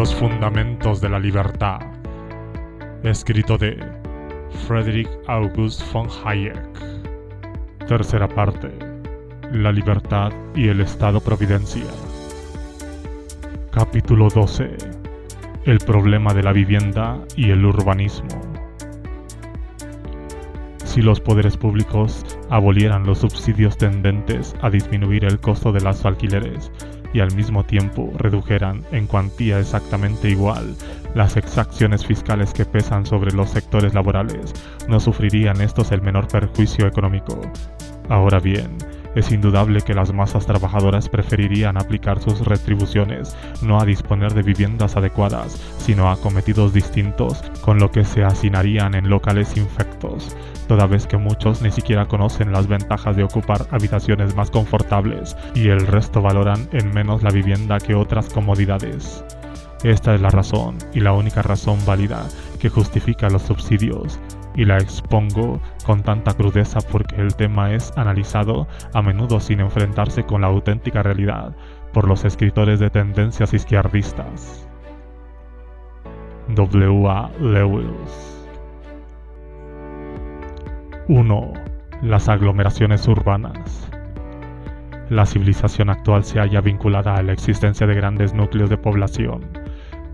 Los fundamentos de la libertad, escrito de Friedrich August von Hayek. Tercera parte: la libertad y el Estado Providencia. Capítulo 12: el problema de la vivienda y el urbanismo. Si los poderes públicos abolieran los subsidios tendentes a disminuir el costo de los alquileres y al mismo tiempo redujeran en cuantía exactamente igual las exacciones fiscales que pesan sobre los sectores laborales, no sufrirían estos el menor perjuicio económico. Ahora bien, es indudable que las masas trabajadoras preferirían aplicar sus retribuciones no a disponer de viviendas adecuadas, sino a cometidos distintos, con lo que se hacinarían en locales infectos, toda vez que muchos ni siquiera conocen las ventajas de ocupar habitaciones más confortables y el resto valoran en menos la vivienda que otras comodidades. Esta es la razón, y la única razón válida, que justifica los subsidios, y la expongo con tanta crudeza porque el tema es analizado a menudo sin enfrentarse con la auténtica realidad por los escritores de tendencias izquierdistas. W. A. Lewis. 1. Las aglomeraciones urbanas. La civilización actual se halla vinculada a la existencia de grandes núcleos de población.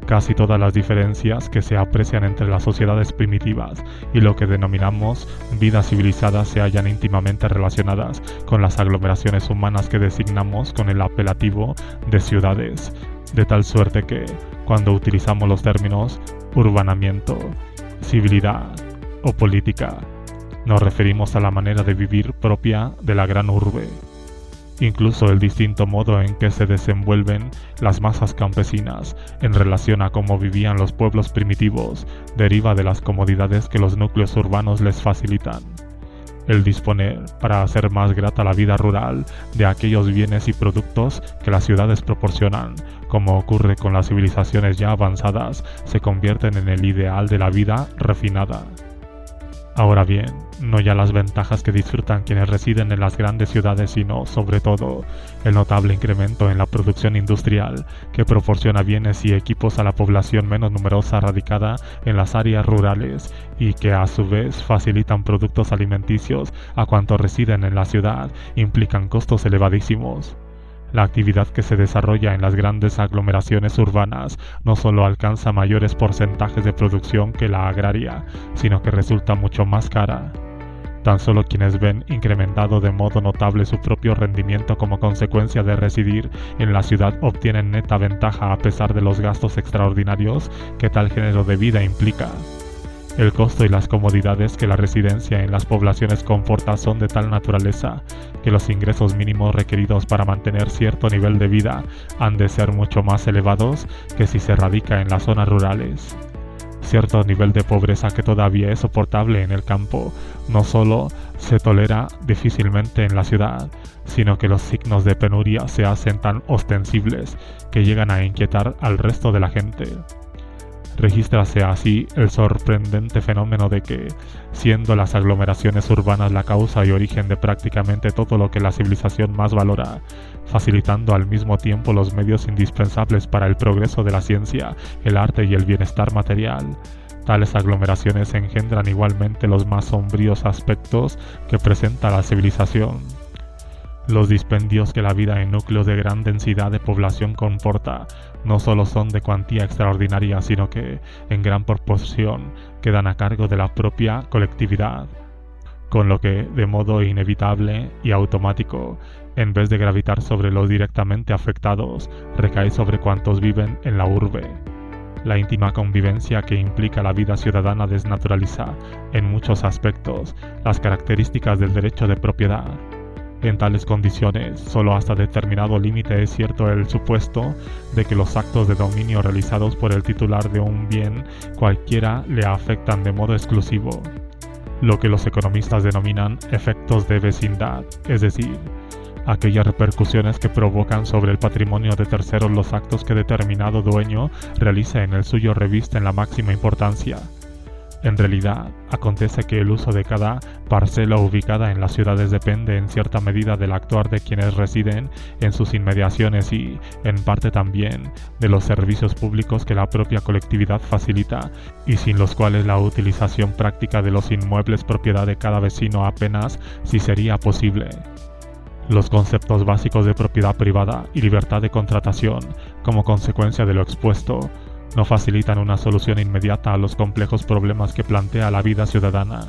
Casi todas las diferencias que se aprecian entre las sociedades primitivas y lo que denominamos vida civilizada se hallan íntimamente relacionadas con las aglomeraciones humanas que designamos con el apelativo de ciudades, de tal suerte que, cuando utilizamos los términos urbanamiento, civilidad o política, nos referimos a la manera de vivir propia de la gran urbe. Incluso el distinto modo en que se desenvuelven las masas campesinas en relación a cómo vivían los pueblos primitivos deriva de las comodidades que los núcleos urbanos les facilitan. El disponer, para hacer más grata la vida rural, de aquellos bienes y productos que las ciudades proporcionan, como ocurre con las civilizaciones ya avanzadas, se convierten en el ideal de la vida refinada. Ahora bien, no ya las ventajas que disfrutan quienes residen en las grandes ciudades, sino, sobre todo, el notable incremento en la producción industrial que proporciona bienes y equipos a la población menos numerosa radicada en las áreas rurales y que a su vez facilitan productos alimenticios a cuantos residen en la ciudad, implican costos elevadísimos. La actividad que se desarrolla en las grandes aglomeraciones urbanas no solo alcanza mayores porcentajes de producción que la agraria, sino que resulta mucho más cara. Tan solo quienes ven incrementado de modo notable su propio rendimiento como consecuencia de residir en la ciudad obtienen neta ventaja a pesar de los gastos extraordinarios que tal género de vida implica. El costo y las comodidades que la residencia en las poblaciones comporta son de tal naturaleza que los ingresos mínimos requeridos para mantener cierto nivel de vida han de ser mucho más elevados que si se radica en las zonas rurales. Cierto nivel de pobreza que todavía es soportable en el campo no solo se tolera difícilmente en la ciudad, sino que los signos de penuria se hacen tan ostensibles que llegan a inquietar al resto de la gente. Regístrase así el sorprendente fenómeno de que, siendo las aglomeraciones urbanas la causa y origen de prácticamente todo lo que la civilización más valora, facilitando al mismo tiempo los medios indispensables para el progreso de la ciencia, el arte y el bienestar material, tales aglomeraciones engendran igualmente los más sombríos aspectos que presenta la civilización. Los dispendios que la vida en núcleos de gran densidad de población comporta no solo son de cuantía extraordinaria, sino que, en gran proporción, quedan a cargo de la propia colectividad, con lo que, de modo inevitable y automático, en vez de gravitar sobre los directamente afectados, recae sobre cuantos viven en la urbe. La íntima convivencia que implica la vida ciudadana desnaturaliza, en muchos aspectos, las características del derecho de propiedad. En tales condiciones, solo hasta determinado límite es cierto el supuesto de que los actos de dominio realizados por el titular de un bien cualquiera le afectan de modo exclusivo, lo que los economistas denominan efectos de vecindad, es decir, aquellas repercusiones que provocan sobre el patrimonio de terceros los actos que determinado dueño realiza en el suyo revisten la máxima importancia. En realidad, acontece que el uso de cada parcela ubicada en las ciudades depende en cierta medida del actuar de quienes residen en sus inmediaciones y, en parte también, de los servicios públicos que la propia colectividad facilita y sin los cuales la utilización práctica de los inmuebles propiedad de cada vecino apenas si sería posible. Los conceptos básicos de propiedad privada y libertad de contratación, como consecuencia de lo expuesto, no facilitan una solución inmediata a los complejos problemas que plantea la vida ciudadana.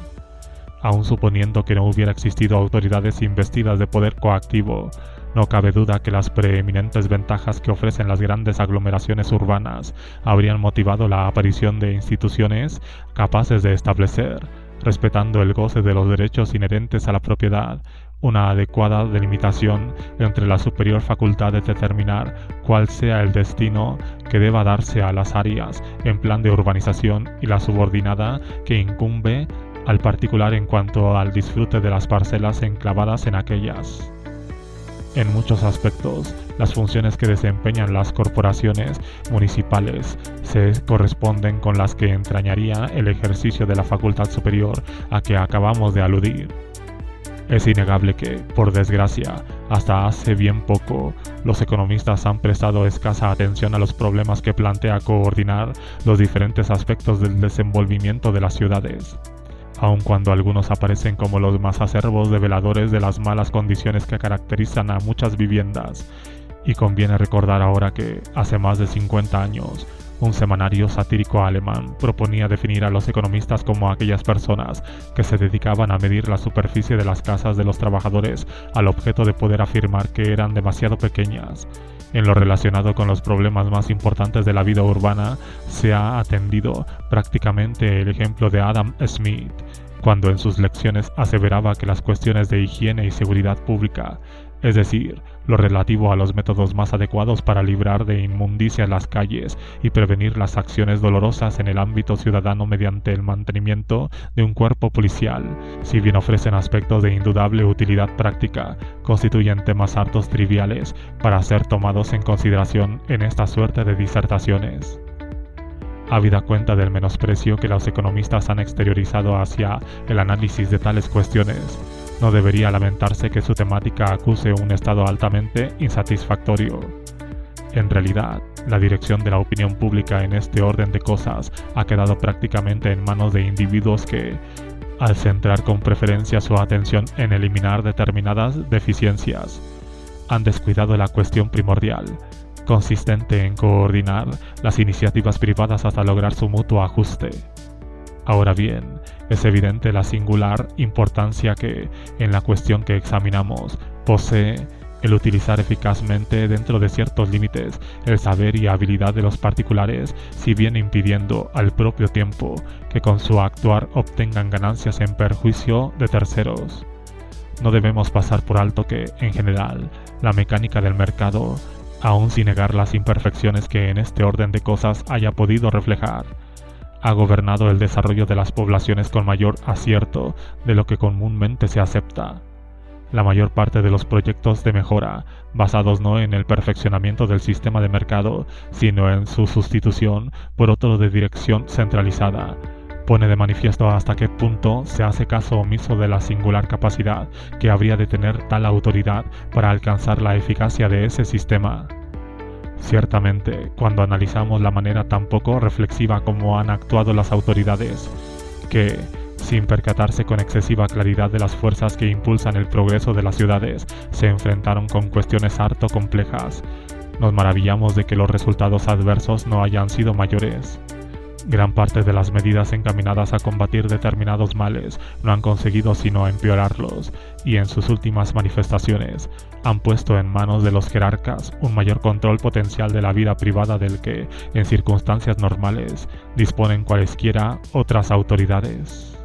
Aun suponiendo que no hubiera existido autoridades investidas de poder coactivo, no cabe duda que las preeminentes ventajas que ofrecen las grandes aglomeraciones urbanas habrían motivado la aparición de instituciones capaces de establecer, respetando el goce de los derechos inherentes a la propiedad, una adecuada delimitación entre la superior facultad de determinar cuál sea el destino que deba darse a las áreas en plan de urbanización y la subordinada que incumbe al particular en cuanto al disfrute de las parcelas enclavadas en aquellas. En muchos aspectos, las funciones que desempeñan las corporaciones municipales se corresponden con las que entrañaría el ejercicio de la facultad superior a que acabamos de aludir. Es innegable que, por desgracia, hasta hace bien poco, los economistas han prestado escasa atención a los problemas que plantea coordinar los diferentes aspectos del desenvolvimiento de las ciudades, aun cuando algunos aparecen como los más acerbos develadores de las malas condiciones que caracterizan a muchas viviendas. Y conviene recordar ahora que, hace más de 50 años, un semanario satírico alemán proponía definir a los economistas como aquellas personas que se dedicaban a medir la superficie de las casas de los trabajadores al objeto de poder afirmar que eran demasiado pequeñas. En lo relacionado con los problemas más importantes de la vida urbana, se ha atendido prácticamente el ejemplo de Adam Smith, cuando en sus lecciones aseveraba que las cuestiones de higiene y seguridad pública, es decir, lo relativo a los métodos más adecuados para librar de inmundicia las calles y prevenir las acciones dolorosas en el ámbito ciudadano mediante el mantenimiento de un cuerpo policial, si bien ofrecen aspectos de indudable utilidad práctica, constituyen temas hartos triviales para ser tomados en consideración en esta suerte de disertaciones. Habida cuenta del menosprecio que los economistas han exteriorizado hacia el análisis de tales cuestiones, no debería lamentarse que su temática acuse un estado altamente insatisfactorio. En realidad, la dirección de la opinión pública en este orden de cosas ha quedado prácticamente en manos de individuos que, al centrar con preferencia su atención en eliminar determinadas deficiencias, han descuidado la cuestión primordial, consistente en coordinar las iniciativas privadas hasta lograr su mutuo ajuste. Ahora bien, es evidente la singular importancia que, en la cuestión que examinamos, posee el utilizar eficazmente dentro de ciertos límites el saber y habilidad de los particulares, si bien impidiendo al propio tiempo que con su actuar obtengan ganancias en perjuicio de terceros. No debemos pasar por alto que, en general, la mecánica del mercado, aun sin negar las imperfecciones que en este orden de cosas haya podido reflejar, ha gobernado el desarrollo de las poblaciones con mayor acierto de lo que comúnmente se acepta. La mayor parte de los proyectos de mejora, basados no en el perfeccionamiento del sistema de mercado, sino en su sustitución por otro de dirección centralizada, pone de manifiesto hasta qué punto se hace caso omiso de la singular capacidad que habría de tener tal autoridad para alcanzar la eficacia de ese sistema. Ciertamente, cuando analizamos la manera tan poco reflexiva como han actuado las autoridades, que, sin percatarse con excesiva claridad de las fuerzas que impulsan el progreso de las ciudades, se enfrentaron con cuestiones harto complejas, nos maravillamos de que los resultados adversos no hayan sido mayores. Gran parte de las medidas encaminadas a combatir determinados males no han conseguido sino empeorarlos, y en sus últimas manifestaciones han puesto en manos de los jerarcas un mayor control potencial de la vida privada del que, en circunstancias normales, disponen cualesquiera otras autoridades.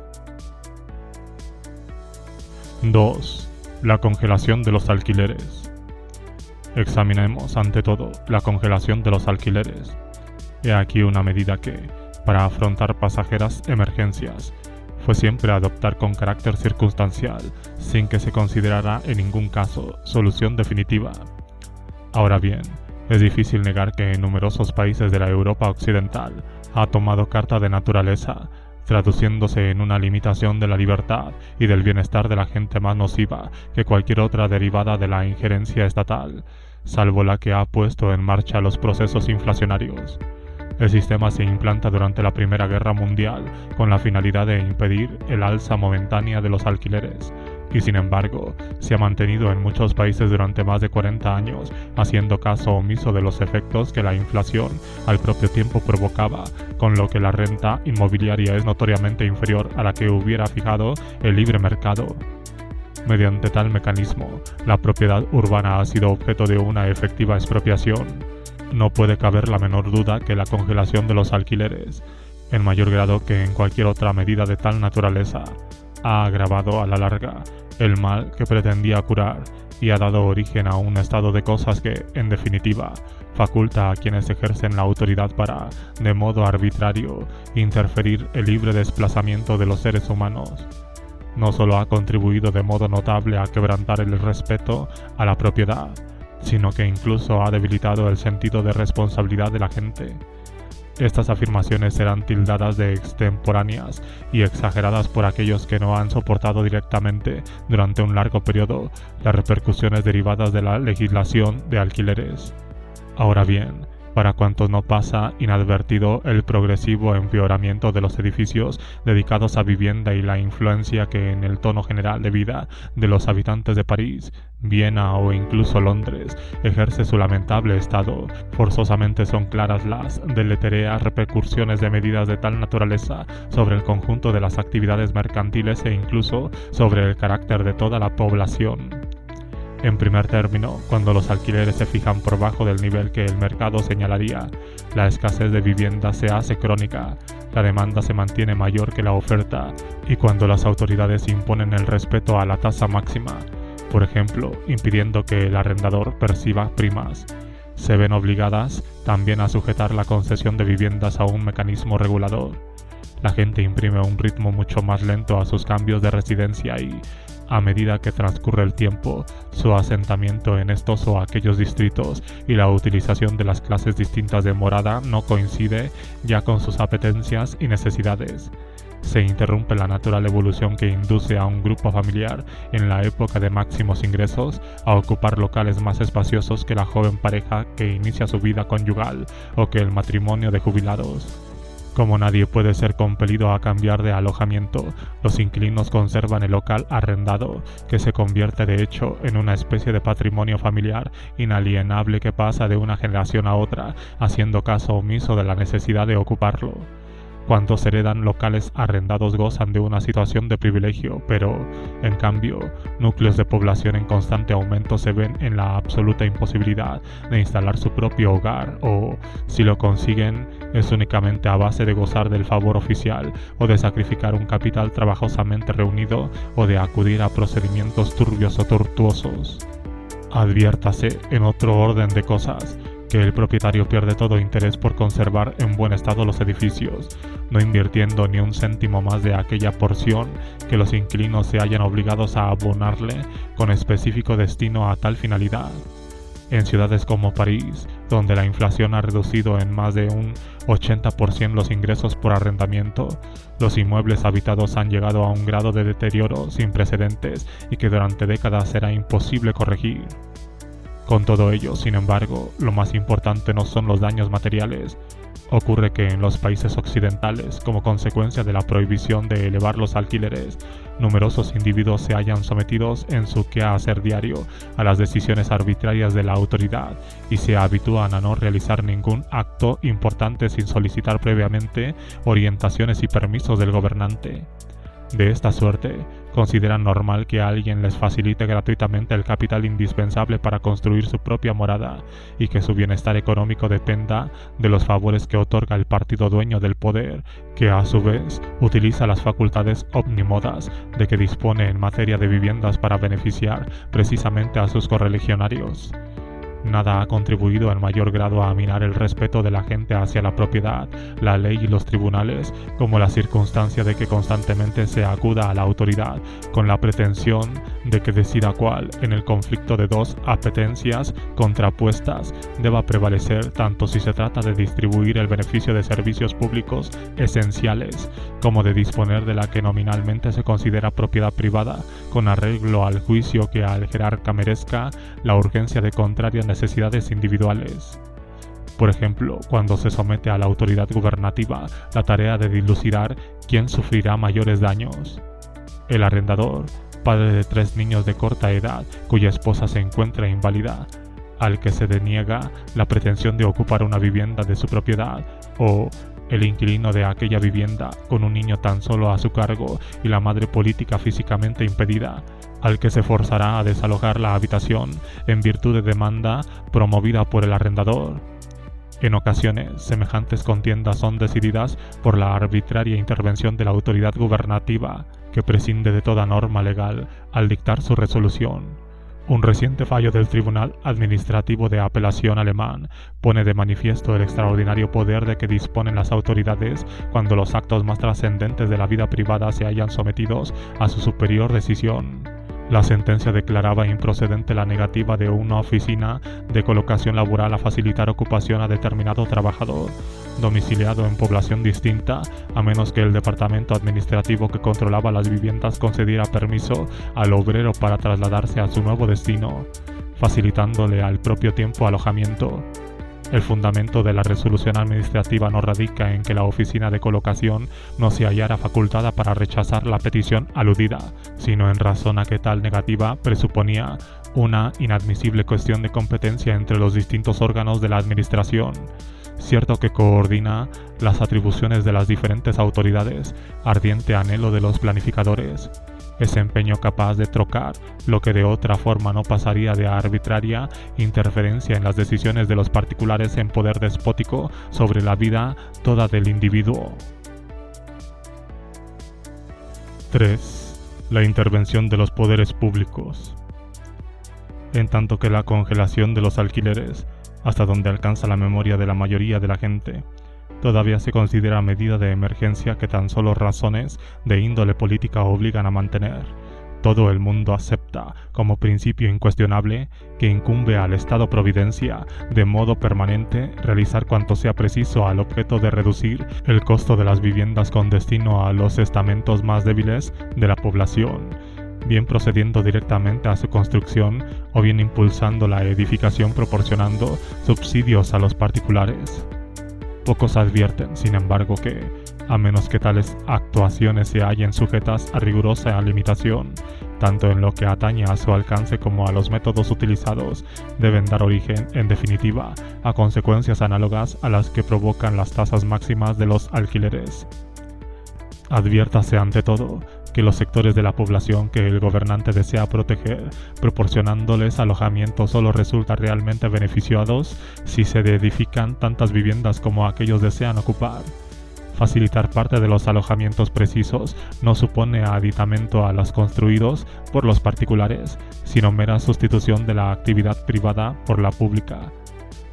2. La congelación de los alquileres. Examinemos, ante todo, la congelación de los alquileres. He aquí una medida que, para afrontar pasajeras emergencias, fue siempre adoptar con carácter circunstancial, sin que se considerara en ningún caso solución definitiva. Ahora bien, es difícil negar que en numerosos países de la Europa occidental ha tomado carta de naturaleza, traduciéndose en una limitación de la libertad y del bienestar de la gente más nociva que cualquier otra derivada de la injerencia estatal, salvo la que ha puesto en marcha los procesos inflacionarios. El sistema se implanta durante la Primera Guerra Mundial con la finalidad de impedir el alza momentánea de los alquileres, y sin embargo, se ha mantenido en muchos países durante más de 40 años, haciendo caso omiso de los efectos que la inflación al propio tiempo provocaba, con lo que la renta inmobiliaria es notoriamente inferior a la que hubiera fijado el libre mercado. Mediante tal mecanismo, la propiedad urbana ha sido objeto de una efectiva expropiación. No puede caber la menor duda que la congelación de los alquileres, en mayor grado que en cualquier otra medida de tal naturaleza, ha agravado a la larga el mal que pretendía curar y ha dado origen a un estado de cosas que, en definitiva, faculta a quienes ejercen la autoridad para, de modo arbitrario, interferir el libre desplazamiento de los seres humanos. No solo ha contribuido de modo notable a quebrantar el respeto a la propiedad, sino que incluso ha debilitado el sentido de responsabilidad de la gente. Estas afirmaciones serán tildadas de extemporáneas y exageradas por aquellos que no han soportado directamente durante un largo periodo las repercusiones derivadas de la legislación de alquileres. Ahora bien, para cuantos no pasa inadvertido el progresivo empeoramiento de los edificios dedicados a vivienda y la influencia que en el tono general de vida de los habitantes de París, Viena o incluso Londres ejerce su lamentable estado, forzosamente son claras las deletéreas repercusiones de medidas de tal naturaleza sobre el conjunto de las actividades mercantiles e incluso sobre el carácter de toda la población. En primer término, cuando los alquileres se fijan por bajo del nivel que el mercado señalaría, la escasez de vivienda se hace crónica, la demanda se mantiene mayor que la oferta, y cuando las autoridades imponen el respeto a la tasa máxima, por ejemplo, impidiendo que el arrendador perciba primas, se ven obligadas también a sujetar la concesión de viviendas a un mecanismo regulador. La gente imprime un ritmo mucho más lento a sus cambios de residencia y, a medida que transcurre el tiempo, su asentamiento en estos o aquellos distritos y la utilización de las clases distintas de morada no coincide ya con sus apetencias y necesidades. Se interrumpe la natural evolución que induce a un grupo familiar en la época de máximos ingresos a ocupar locales más espaciosos que la joven pareja que inicia su vida conyugal o que el matrimonio de jubilados. Como nadie puede ser compelido a cambiar de alojamiento, los inquilinos conservan el local arrendado, que se convierte de hecho en una especie de patrimonio familiar inalienable que pasa de una generación a otra, haciendo caso omiso de la necesidad de ocuparlo. Cuantos heredan locales arrendados gozan de una situación de privilegio, pero, en cambio, núcleos de población en constante aumento se ven en la absoluta imposibilidad de instalar su propio hogar o, si lo consiguen, es únicamente a base de gozar del favor oficial o de sacrificar un capital trabajosamente reunido o de acudir a procedimientos turbios o tortuosos. Adviértase, en otro orden de cosas, que el propietario pierde todo interés por conservar en buen estado los edificios, no invirtiendo ni un céntimo más de aquella porción que los inquilinos se hayan obligados a abonarle con específico destino a tal finalidad. En ciudades como París, donde la inflación ha reducido en más de un 80% los ingresos por arrendamiento, los inmuebles habitados han llegado a un grado de deterioro sin precedentes y que durante décadas será imposible corregir. Con todo ello, sin embargo, lo más importante no son los daños materiales. Ocurre que en los países occidentales, como consecuencia de la prohibición de elevar los alquileres, numerosos individuos se hallan sometidos en su quehacer diario a las decisiones arbitrarias de la autoridad y se habitúan a no realizar ningún acto importante sin solicitar previamente orientaciones y permisos del gobernante. De esta suerte, consideran normal que alguien les facilite gratuitamente el capital indispensable para construir su propia morada y que su bienestar económico dependa de los favores que otorga el partido dueño del poder, que a su vez utiliza las facultades omnímodas de que dispone en materia de viviendas para beneficiar precisamente a sus correligionarios. nada ha contribuido en mayor grado a minar el respeto de la gente hacia la propiedad, la ley y los tribunales, como la circunstancia de que constantemente se acuda a la autoridad con la pretensión de que decida cuál, en el conflicto de dos apetencias contrapuestas, deba prevalecer tanto si se trata de distribuir el beneficio de servicios públicos esenciales, como de disponer de la que nominalmente se considera propiedad privada, con arreglo al juicio que al jerarca merezca la urgencia de contrarias necesidades individuales. Por ejemplo, cuando se somete a la autoridad gubernativa la tarea de dilucidar quién sufrirá mayores daños. El arrendador, padre de 3 niños de corta edad cuya esposa se encuentra inválida, al que se deniega la pretensión de ocupar una vivienda de su propiedad, o el inquilino de aquella vivienda con un niño tan solo a su cargo y la madre política físicamente impedida, al que se forzará a desalojar la habitación en virtud de demanda promovida por el arrendador. En ocasiones, semejantes contiendas son decididas por la arbitraria intervención de la autoridad gubernativa, que prescinde de toda norma legal al dictar su resolución. Un reciente fallo del Tribunal Administrativo de Apelación alemán pone de manifiesto el extraordinario poder de que disponen las autoridades cuando los actos más trascendentes de la vida privada se hallan sometidos a su superior decisión. La sentencia declaraba improcedente la negativa de una oficina de colocación laboral a facilitar ocupación a determinado trabajador, domiciliado en población distinta, a menos que el departamento administrativo que controlaba las viviendas concediera permiso al obrero para trasladarse a su nuevo destino, facilitándole al propio tiempo alojamiento. El fundamento de la resolución administrativa no radica en que la oficina de colocación no se hallara facultada para rechazar la petición aludida, sino en razón a que tal negativa presuponía una inadmisible cuestión de competencia entre los distintos órganos de la administración. Cierto que coordina las atribuciones de las diferentes autoridades, ardiente anhelo de los planificadores, ese empeño capaz de trocar lo que de otra forma no pasaría de arbitraria interferencia en las decisiones de los particulares en poder despótico sobre la vida toda del individuo. 3. La intervención de los poderes públicos. En tanto que la congelación de los alquileres, hasta donde alcanza la memoria de la mayoría de la gente, todavía se considera medida de emergencia que tan solo razones de índole política obligan a mantener. Todo el mundo acepta como principio incuestionable que incumbe al Estado Providencia de modo permanente realizar cuanto sea preciso al objeto de reducir el costo de las viviendas con destino a los estamentos más débiles de la población, bien procediendo directamente a su construcción o bien impulsando la edificación proporcionando subsidios a los particulares. Pocos advierten, sin embargo, que, a menos que tales actuaciones se hallen sujetas a rigurosa limitación, tanto en lo que atañe a su alcance como a los métodos utilizados, deben dar origen, en definitiva, a consecuencias análogas a las que provocan las tasas máximas de los alquileres. Adviértase ante todo que los sectores de la población que el gobernante desea proteger, proporcionándoles alojamiento, solo resulta realmente beneficiados si se edifican tantas viviendas como aquellos desean ocupar. Facilitar parte de los alojamientos precisos no supone aditamento a los construidos por los particulares, sino mera sustitución de la actividad privada por la pública.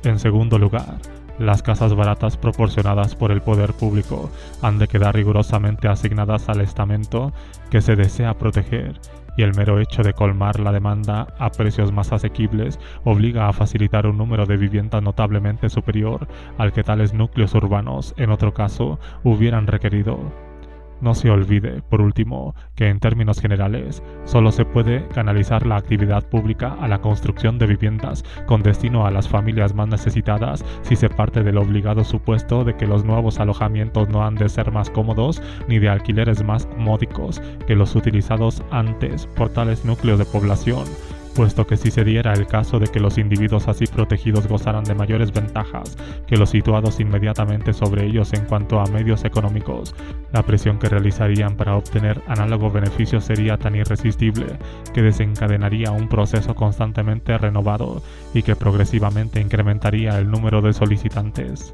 En segundo lugar, las casas baratas proporcionadas por el poder público han de quedar rigurosamente asignadas al estamento que se desea proteger, y el mero hecho de colmar la demanda a precios más asequibles obliga a facilitar un número de viviendas notablemente superior al que tales núcleos urbanos, en otro caso, hubieran requerido. No se olvide, por último, que en términos generales, solo se puede canalizar la actividad pública a la construcción de viviendas con destino a las familias más necesitadas si se parte del obligado supuesto de que los nuevos alojamientos no han de ser más cómodos ni de alquileres más módicos que los utilizados antes por tales núcleos de población, puesto que si se diera el caso de que los individuos así protegidos gozaran de mayores ventajas que los situados inmediatamente sobre ellos en cuanto a medios económicos, la presión que realizarían para obtener análogo beneficio sería tan irresistible que desencadenaría un proceso constantemente renovado y que progresivamente incrementaría el número de solicitantes.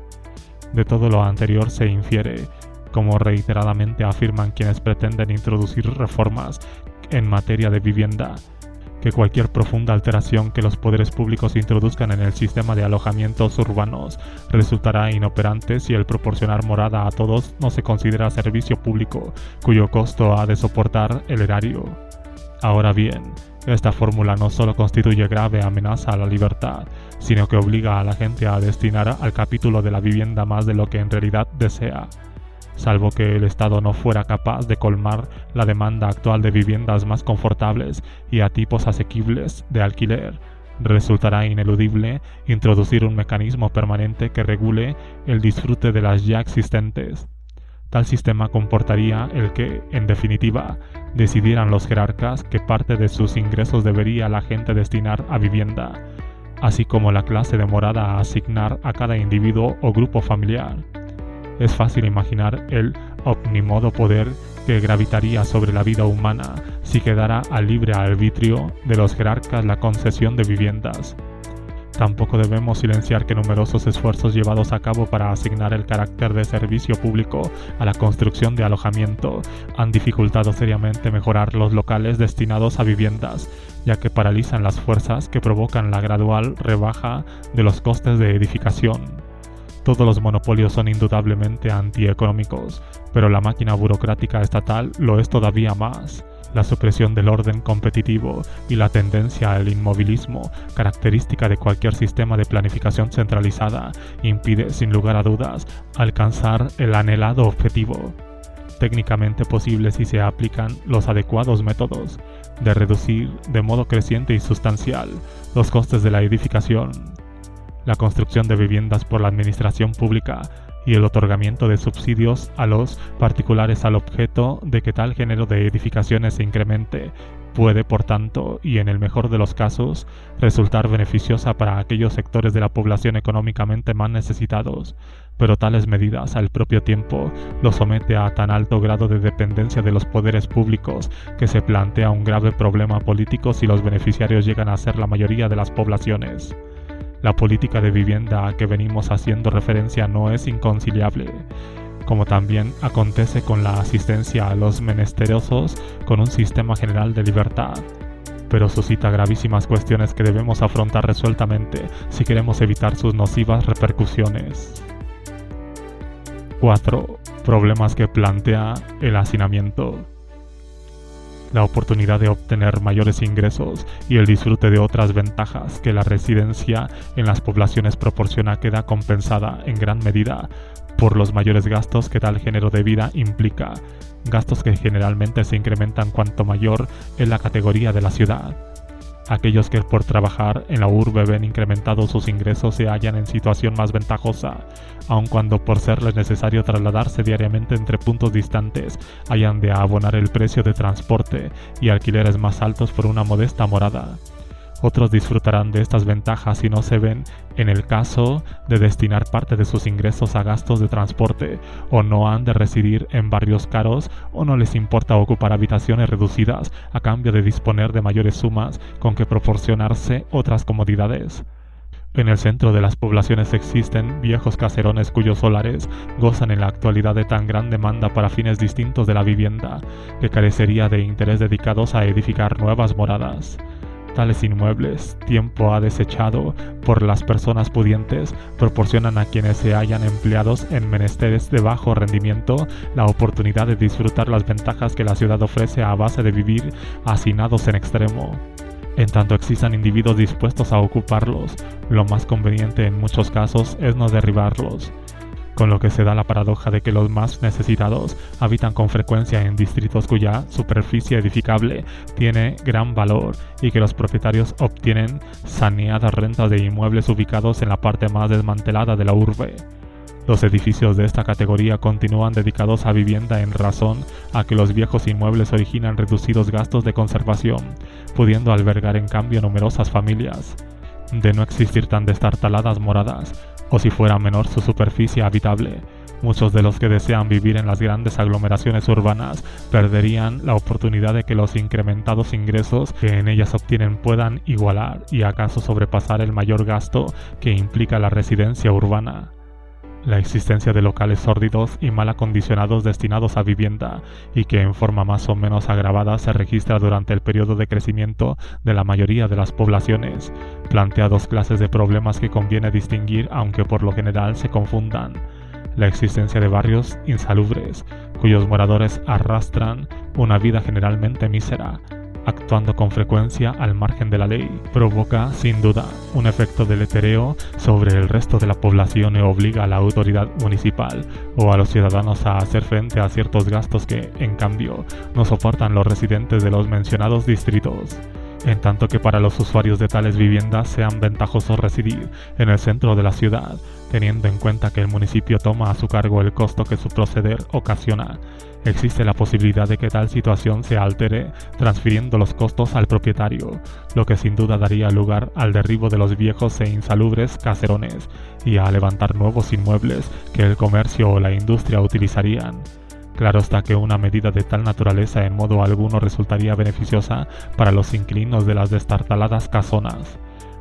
De todo lo anterior se infiere, como reiteradamente afirman quienes pretenden introducir reformas en materia de vivienda, que cualquier profunda alteración que los poderes públicos introduzcan en el sistema de alojamientos urbanos resultará inoperante si el proporcionar morada a todos no se considera servicio público, cuyo costo ha de soportar el erario. Ahora bien, esta fórmula no solo constituye grave amenaza a la libertad, sino que obliga a la gente a destinar al capítulo de la vivienda más de lo que en realidad desea. Salvo que el Estado no fuera capaz de colmar la demanda actual de viviendas más confortables y a tipos asequibles de alquiler, resultará ineludible introducir un mecanismo permanente que regule el disfrute de las ya existentes. Tal sistema comportaría el que, en definitiva, decidieran los jerarcas qué parte de sus ingresos debería la gente destinar a vivienda, así como la clase de morada a asignar a cada individuo o grupo familiar. Es fácil imaginar el omnímodo poder que gravitaría sobre la vida humana si quedara al libre arbitrio de los jerarcas la concesión de viviendas. Tampoco debemos silenciar que numerosos esfuerzos llevados a cabo para asignar el carácter de servicio público a la construcción de alojamiento han dificultado seriamente mejorar los locales destinados a viviendas, ya que paralizan las fuerzas que provocan la gradual rebaja de los costes de edificación. Todos los monopolios son indudablemente antieconómicos, pero la máquina burocrática estatal lo es todavía más. La supresión del orden competitivo y la tendencia al inmovilismo, característica de cualquier sistema de planificación centralizada, impide sin lugar a dudas alcanzar el anhelado objetivo. Técnicamente posible si se aplican los adecuados métodos de reducir de modo creciente y sustancial los costes de la edificación. La construcción de viviendas por la administración pública y el otorgamiento de subsidios a los particulares al objeto de que tal género de edificaciones se incremente puede, por tanto, y en el mejor de los casos, resultar beneficiosa para aquellos sectores de la población económicamente más necesitados, pero tales medidas al propio tiempo los somete a tan alto grado de dependencia de los poderes públicos que se plantea un grave problema político si los beneficiarios llegan a ser la mayoría de las poblaciones. La política de vivienda a que venimos haciendo referencia no es inconciliable, como también acontece con la asistencia a los menesterosos con un sistema general de libertad, pero suscita gravísimas cuestiones que debemos afrontar resueltamente si queremos evitar sus nocivas repercusiones. 4. Problemas que plantea el hacinamiento. La oportunidad de obtener mayores ingresos y el disfrute de otras ventajas que la residencia en las poblaciones proporciona queda compensada en gran medida por los mayores gastos que tal género de vida implica, gastos que generalmente se incrementan cuanto mayor es la categoría de la ciudad. Aquellos que por trabajar en la urbe ven incrementados sus ingresos se hallan en situación más ventajosa, aun cuando por serles necesario trasladarse diariamente entre puntos distantes hayan de abonar el precio de transporte y alquileres más altos por una modesta morada. Otros disfrutarán de estas ventajas y no se ven en el caso de destinar parte de sus ingresos a gastos de transporte, o no han de residir en barrios caros, o no les importa ocupar habitaciones reducidas a cambio de disponer de mayores sumas con que proporcionarse otras comodidades. En el centro de las poblaciones existen viejos caserones cuyos solares gozan en la actualidad de tan gran demanda para fines distintos de la vivienda, que carecería de interés dedicados a edificar nuevas moradas. Tales inmuebles, tiempo ha desechado por las personas pudientes, proporcionan a quienes se hallan empleados en menesteres de bajo rendimiento la oportunidad de disfrutar las ventajas que la ciudad ofrece a base de vivir hacinados en extremo. En tanto existan individuos dispuestos a ocuparlos, lo más conveniente en muchos casos es no derribarlos, con lo que se da la paradoja de que los más necesitados habitan con frecuencia en distritos cuya superficie edificable tiene gran valor y que los propietarios obtienen saneadas rentas de inmuebles ubicados en la parte más desmantelada de la urbe. Los edificios de esta categoría continúan dedicados a vivienda en razón a que los viejos inmuebles originan reducidos gastos de conservación, pudiendo albergar en cambio numerosas familias. De no existir tan destartaladas moradas, o si fuera menor su superficie habitable, muchos de los que desean vivir en las grandes aglomeraciones urbanas perderían la oportunidad de que los incrementados ingresos que en ellas obtienen puedan igualar y acaso sobrepasar el mayor gasto que implica la residencia urbana. La existencia de locales sórdidos y mal acondicionados destinados a vivienda y que en forma más o menos agravada se registra durante el periodo de crecimiento de la mayoría de las poblaciones, plantea dos clases de problemas que conviene distinguir aunque por lo general se confundan. La existencia de barrios insalubres, cuyos moradores arrastran una vida generalmente mísera, actuando con frecuencia al margen de la ley, provoca, sin duda, un efecto deletereo sobre el resto de la población y obliga a la autoridad municipal o a los ciudadanos a hacer frente a ciertos gastos que, en cambio, no soportan los residentes de los mencionados distritos. En tanto que para los usuarios de tales viviendas sean ventajosos residir en el centro de la ciudad, teniendo en cuenta que el municipio toma a su cargo el costo que su proceder ocasiona, existe la posibilidad de que tal situación se altere transfiriendo los costos al propietario, lo que sin duda daría lugar al derribo de los viejos e insalubres caserones y a levantar nuevos inmuebles que el comercio o la industria utilizarían. Claro está que una medida de tal naturaleza en modo alguno resultaría beneficiosa para los inquilinos de las destartaladas casonas.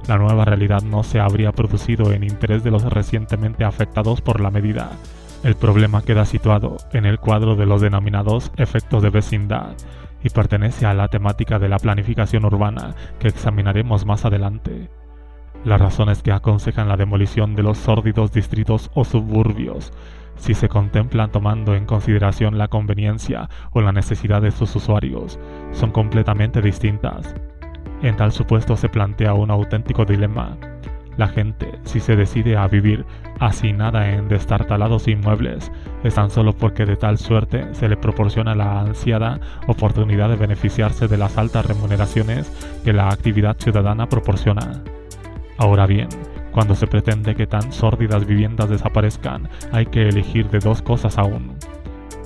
La nueva realidad no se habría producido en interés de los recientemente afectados por la medida. El problema queda situado en el cuadro de los denominados efectos de vecindad y pertenece a la temática de la planificación urbana que examinaremos más adelante. Las razones que aconsejan la demolición de los sórdidos distritos o suburbios, si se contemplan tomando en consideración la conveniencia o la necesidad de sus usuarios, son completamente distintas. En tal supuesto se plantea un auténtico dilema. La gente, si se decide a vivir hacinada en destartalados inmuebles, es tan solo porque de tal suerte se le proporciona la ansiada oportunidad de beneficiarse de las altas remuneraciones que la actividad ciudadana proporciona. Ahora bien, cuando se pretende que tan sórdidas viviendas desaparezcan, hay que elegir de dos cosas aún.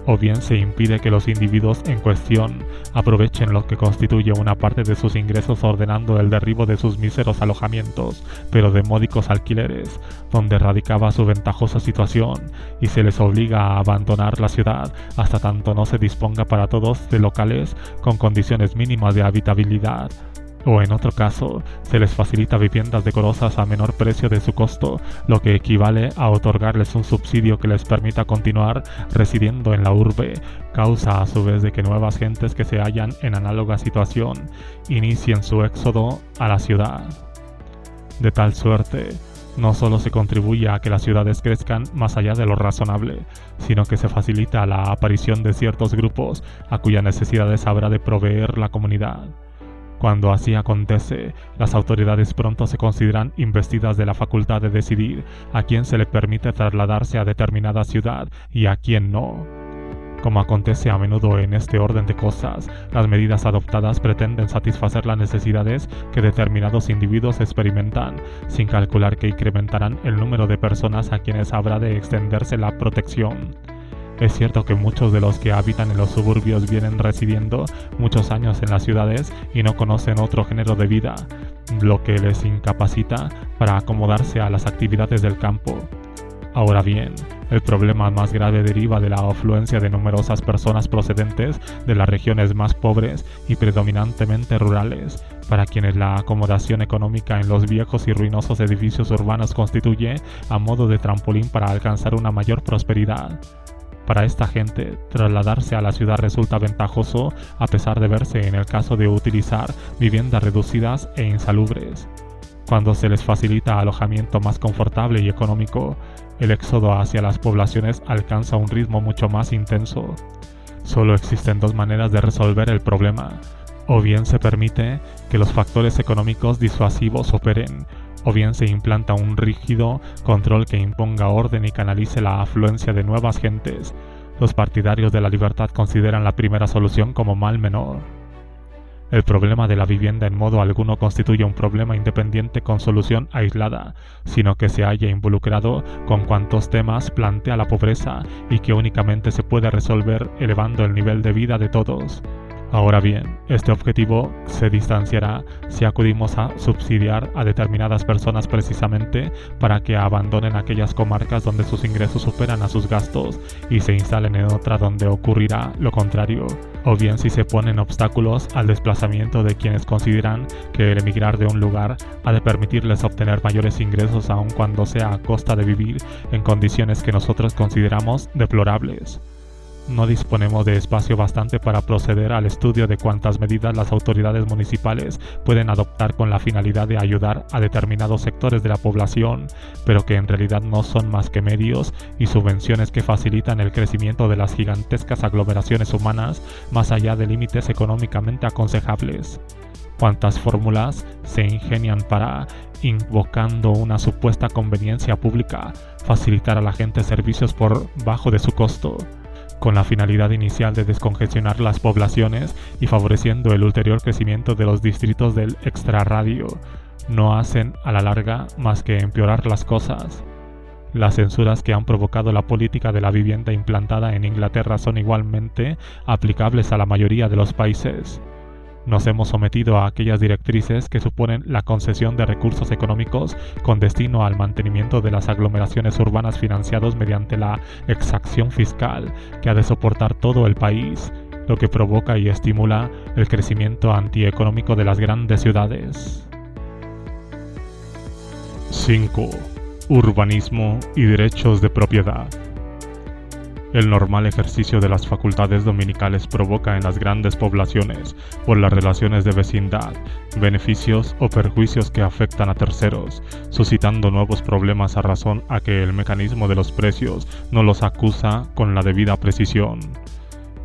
O bien se impide que los individuos en cuestión aprovechen lo que constituye una parte de sus ingresos ordenando el derribo de sus míseros alojamientos, pero de módicos alquileres, donde radicaba su ventajosa situación, y se les obliga a abandonar la ciudad hasta tanto no se disponga para todos de locales con condiciones mínimas de habitabilidad. O en otro caso, se les facilita viviendas decorosas a menor precio de su costo, lo que equivale a otorgarles un subsidio que les permita continuar residiendo en la urbe, causa a su vez de que nuevas gentes que se hallan en análoga situación inicien su éxodo a la ciudad. De tal suerte, no solo se contribuye a que las ciudades crezcan más allá de lo razonable, sino que se facilita la aparición de ciertos grupos a cuyas necesidades habrá de proveer la comunidad. Cuando así acontece, las autoridades pronto se consideran investidas de la facultad de decidir a quién se le permite trasladarse a determinada ciudad y a quién no. Como acontece a menudo en este orden de cosas, las medidas adoptadas pretenden satisfacer las necesidades que determinados individuos experimentan, sin calcular que incrementarán el número de personas a quienes habrá de extenderse la protección. Es cierto que muchos de los que habitan en los suburbios vienen residiendo muchos años en las ciudades y no conocen otro género de vida, lo que les incapacita para acomodarse a las actividades del campo. Ahora bien, el problema más grave deriva de la afluencia de numerosas personas procedentes de las regiones más pobres y predominantemente rurales, para quienes la acomodación económica en los viejos y ruinosos edificios urbanos constituye a modo de trampolín para alcanzar una mayor prosperidad. Para esta gente, trasladarse a la ciudad resulta ventajoso a pesar de verse en el caso de utilizar viviendas reducidas e insalubres. Cuando se les facilita alojamiento más confortable y económico, el éxodo hacia las poblaciones alcanza un ritmo mucho más intenso. Solo existen dos maneras de resolver el problema. O bien se permite que los factores económicos disuasivos operen, o bien se implanta un rígido control que imponga orden y canalice la afluencia de nuevas gentes. Los partidarios de la libertad consideran la primera solución como mal menor. El problema de la vivienda en modo alguno constituye un problema independiente con solución aislada, sino que se halla involucrado con cuantos temas plantea la pobreza y que únicamente se puede resolver elevando el nivel de vida de todos. Ahora bien, este objetivo se distanciará si acudimos a subsidiar a determinadas personas precisamente para que abandonen aquellas comarcas donde sus ingresos superan a sus gastos y se instalen en otra donde ocurrirá lo contrario, o bien si se ponen obstáculos al desplazamiento de quienes consideran que el emigrar de un lugar ha de permitirles obtener mayores ingresos aun cuando sea a costa de vivir en condiciones que nosotros consideramos deplorables. No disponemos de espacio bastante para proceder al estudio de cuántas medidas las autoridades municipales pueden adoptar con la finalidad de ayudar a determinados sectores de la población, pero que en realidad no son más que medios y subvenciones que facilitan el crecimiento de las gigantescas aglomeraciones humanas más allá de límites económicamente aconsejables. Cuántas fórmulas se ingenian para, invocando una supuesta conveniencia pública, facilitar a la gente servicios por bajo de su costo, con la finalidad inicial de descongestionar las poblaciones y favoreciendo el ulterior crecimiento de los distritos del extrarradio, no hacen a la larga más que empeorar las cosas. Las censuras que han provocado la política de la vivienda implantada en Inglaterra son igualmente aplicables a la mayoría de los países. Nos hemos sometido a aquellas directrices que suponen la concesión de recursos económicos con destino al mantenimiento de las aglomeraciones urbanas financiados mediante la exacción fiscal que ha de soportar todo el país, lo que provoca y estimula el crecimiento antieconómico de las grandes ciudades. 5. Urbanismo y derechos de propiedad. El normal ejercicio de las facultades dominicales provoca en las grandes poblaciones, por las relaciones de vecindad, beneficios o perjuicios que afectan a terceros, suscitando nuevos problemas a razón a que el mecanismo de los precios no los acusa con la debida precisión.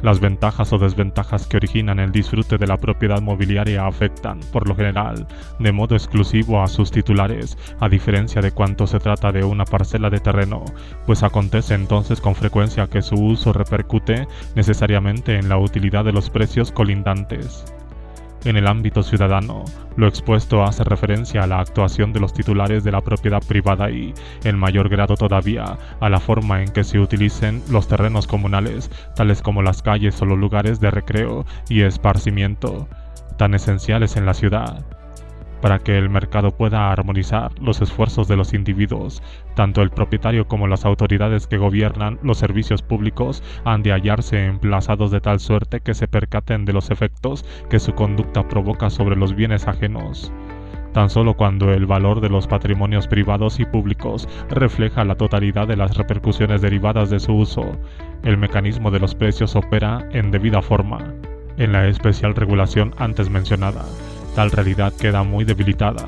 Las ventajas o desventajas que originan el disfrute de la propiedad mobiliaria afectan, por lo general, de modo exclusivo a sus titulares, a diferencia de cuando se trata de una parcela de terreno, pues acontece entonces con frecuencia que su uso repercute necesariamente en la utilidad de los precios colindantes. En el ámbito ciudadano, lo expuesto hace referencia a la actuación de los titulares de la propiedad privada y, en mayor grado todavía, a la forma en que se utilicen los terrenos comunales, tales como las calles o los lugares de recreo y esparcimiento, tan esenciales en la ciudad. Para que el mercado pueda armonizar los esfuerzos de los individuos, tanto el propietario como las autoridades que gobiernan los servicios públicos han de hallarse emplazados de tal suerte que se percaten de los efectos que su conducta provoca sobre los bienes ajenos. Tan solo cuando el valor de los patrimonios privados y públicos refleja la totalidad de las repercusiones derivadas de su uso, el mecanismo de los precios opera en debida forma. En la especial regulación antes mencionada, tal realidad queda muy debilitada.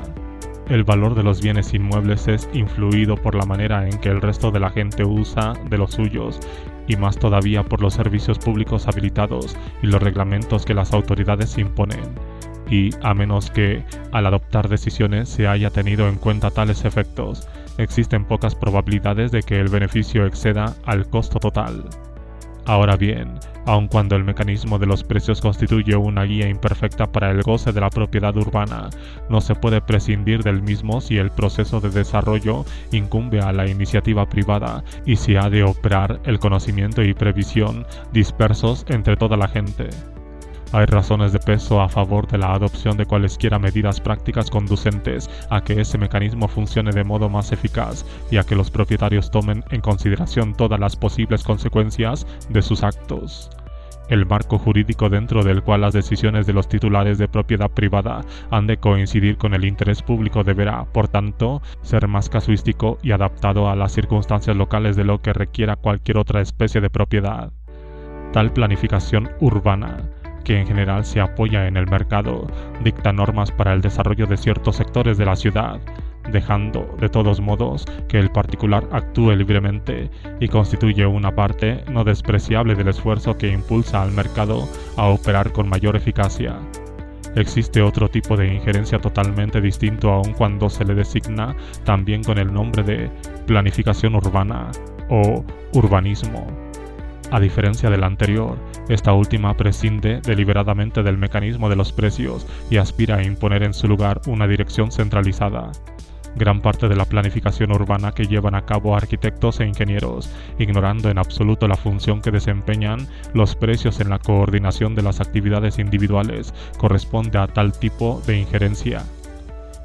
El valor de los bienes inmuebles es influido por la manera en que el resto de la gente usa de los suyos, y más todavía por los servicios públicos habilitados y los reglamentos que las autoridades imponen, y a menos que, al adoptar decisiones, se haya tenido en cuenta tales efectos, existen pocas probabilidades de que el beneficio exceda al costo total. Ahora bien, aun cuando el mecanismo de los precios constituye una guía imperfecta para el goce de la propiedad urbana, no se puede prescindir del mismo si el proceso de desarrollo incumbe a la iniciativa privada y si ha de operar el conocimiento y previsión dispersos entre toda la gente. Hay razones de peso a favor de la adopción de cualesquiera medidas prácticas conducentes a que ese mecanismo funcione de modo más eficaz y a que los propietarios tomen en consideración todas las posibles consecuencias de sus actos. El marco jurídico dentro del cual las decisiones de los titulares de propiedad privada han de coincidir con el interés público deberá, por tanto, ser más casuístico y adaptado a las circunstancias locales de lo que requiera cualquier otra especie de propiedad. Tal planificación urbana, que en general se apoya en el mercado, dicta normas para el desarrollo de ciertos sectores de la ciudad, dejando, de todos modos, que el particular actúe libremente y constituye una parte no despreciable del esfuerzo que impulsa al mercado a operar con mayor eficacia. Existe otro tipo de injerencia totalmente distinto aun cuando se le designa también con el nombre de planificación urbana o urbanismo. A diferencia del anterior, esta última prescinde deliberadamente del mecanismo de los precios y aspira a imponer en su lugar una dirección centralizada. Gran parte de la planificación urbana que llevan a cabo arquitectos e ingenieros, ignorando en absoluto la función que desempeñan los precios en la coordinación de las actividades individuales, corresponde a tal tipo de injerencia.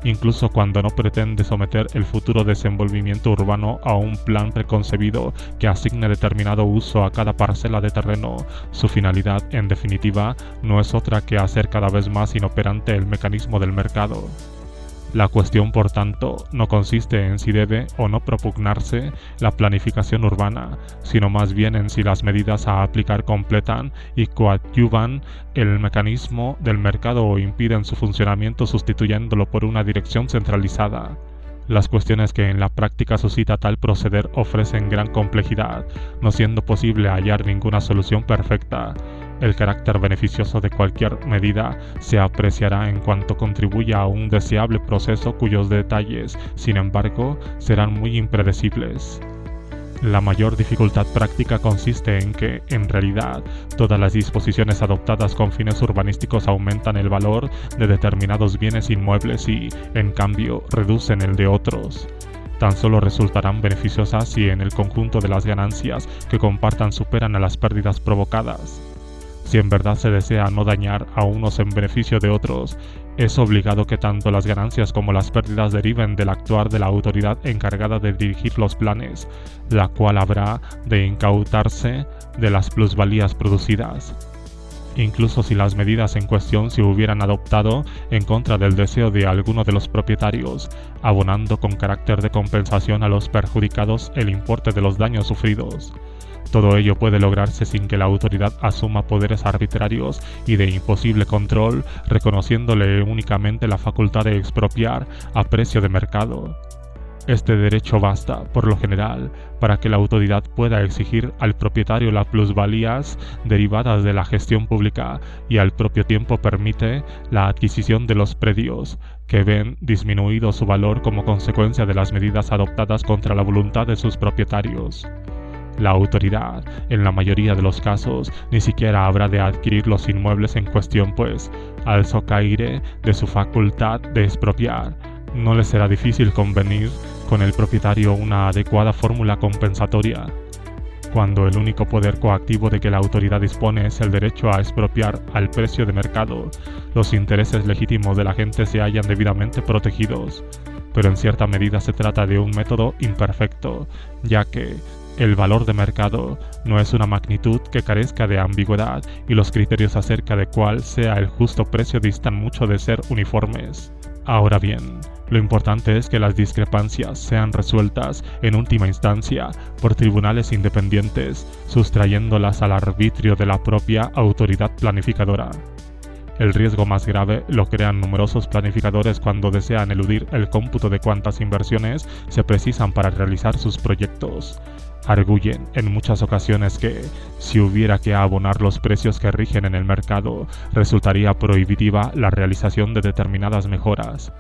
Incluso cuando no pretende someter el futuro desenvolvimiento urbano a un plan preconcebido que asigne determinado uso a cada parcela de terreno, su finalidad, en definitiva, no es otra que hacer cada vez más inoperante el mecanismo del mercado. La cuestión, por tanto, no consiste en si debe o no propugnarse la planificación urbana, sino más bien en si las medidas a aplicar completan y coadyuvan el mecanismo del mercado o impiden su funcionamiento sustituyéndolo por una dirección centralizada. Las cuestiones que en la práctica suscita tal proceder ofrecen gran complejidad, no siendo posible hallar ninguna solución perfecta. El carácter beneficioso de cualquier medida se apreciará en cuanto contribuya a un deseable proceso cuyos detalles, sin embargo, serán muy impredecibles. La mayor dificultad práctica consiste en que, en realidad, todas las disposiciones adoptadas con fines urbanísticos aumentan el valor de determinados bienes inmuebles y, en cambio, reducen el de otros. Tan solo resultarán beneficiosas si en el conjunto de las ganancias que compartan superan a las pérdidas provocadas. Si en verdad se desea no dañar a unos en beneficio de otros, es obligado que tanto las ganancias como las pérdidas deriven del actuar de la autoridad encargada de dirigir los planes, la cual habrá de incautarse de las plusvalías producidas. Incluso si las medidas en cuestión se hubieran adoptado en contra del deseo de alguno de los propietarios, abonando con carácter de compensación a los perjudicados el importe de los daños sufridos. Todo ello puede lograrse sin que la autoridad asuma poderes arbitrarios y de imposible control, reconociéndole únicamente la facultad de expropiar a precio de mercado. Este derecho basta, por lo general, para que la autoridad pueda exigir al propietario las plusvalías derivadas de la gestión pública y al propio tiempo permite la adquisición de los predios, que ven disminuido su valor como consecuencia de las medidas adoptadas contra la voluntad de sus propietarios. La autoridad, en la mayoría de los casos, ni siquiera habrá de adquirir los inmuebles en cuestión, pues, al socaire de su facultad de expropiar, no le será difícil convenir con el propietario una adecuada fórmula compensatoria. Cuando el único poder coactivo de que la autoridad dispone es el derecho a expropiar al precio de mercado, los intereses legítimos de la gente se hallan debidamente protegidos, pero en cierta medida se trata de un método imperfecto, ya que el valor de mercado no es una magnitud que carezca de ambigüedad y los criterios acerca de cuál sea el justo precio distan mucho de ser uniformes. Ahora bien, lo importante es que las discrepancias sean resueltas en última instancia por tribunales independientes, sustrayéndolas al arbitrio de la propia autoridad planificadora. El riesgo más grave lo crean numerosos planificadores cuando desean eludir el cómputo de cuántas inversiones se precisan para realizar sus proyectos. Arguyen en muchas ocasiones que, si hubiera que abonar los precios que rigen en el mercado, resultaría prohibitiva la realización de determinadas mejoras.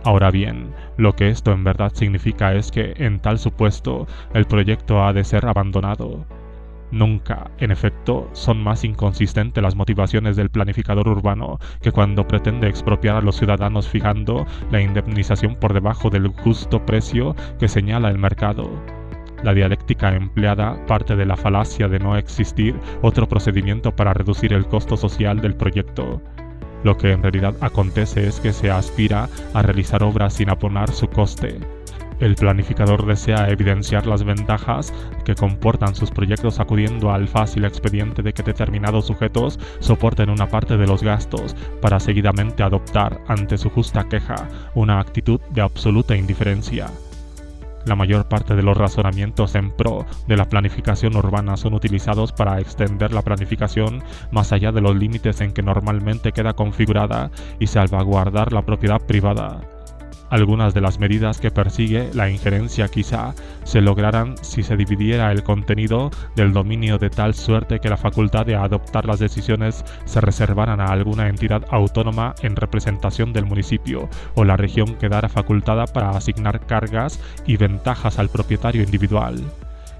Ahora bien, lo que esto en verdad significa es que, en tal supuesto, el proyecto ha de ser abandonado. Nunca, en efecto, son más inconsistentes las motivaciones del planificador urbano que cuando pretende expropiar a los ciudadanos fijando la indemnización por debajo del justo precio que señala el mercado. La dialéctica empleada parte de la falacia de no existir otro procedimiento para reducir el costo social del proyecto. Lo que en realidad acontece es que se aspira a realizar obras sin abonar su coste. El planificador desea evidenciar las ventajas que comportan sus proyectos acudiendo al fácil expediente de que determinados sujetos soporten una parte de los gastos para seguidamente adoptar, ante su justa queja, una actitud de absoluta indiferencia. La mayor parte de los razonamientos en pro de la planificación urbana son utilizados para extender la planificación más allá de los límites en que normalmente queda configurada y salvaguardar la propiedad privada. Algunas de las medidas que persigue la injerencia quizá se lograran si se dividiera el contenido del dominio de tal suerte que la facultad de adoptar las decisiones se reservaran a alguna entidad autónoma en representación del municipio o la región quedara facultada para asignar cargas y ventajas al propietario individual.